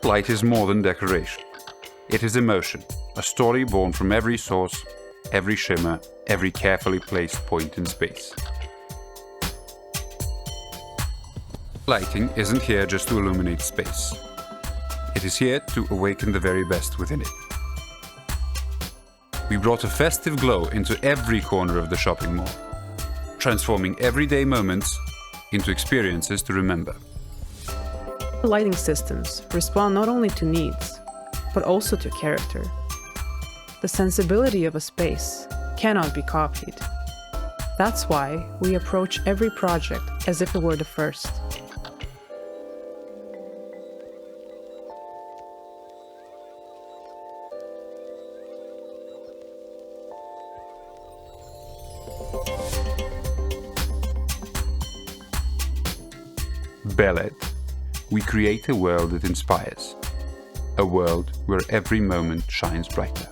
Light is more than decoration. It is emotion, a story born from every source, every shimmer, every carefully placed point in space. Lighting isn't here just to illuminate space. It is here to awaken the very best within it. We brought a festive glow into every corner of the shopping mall, transforming everyday moments into experiences to remember. Lighting systems respond not only to needs, but also to character. The sensibility of a space cannot be copied. That's why we approach every project as if it were the first. Beled, we create a world that inspires, a world where every moment shines brighter.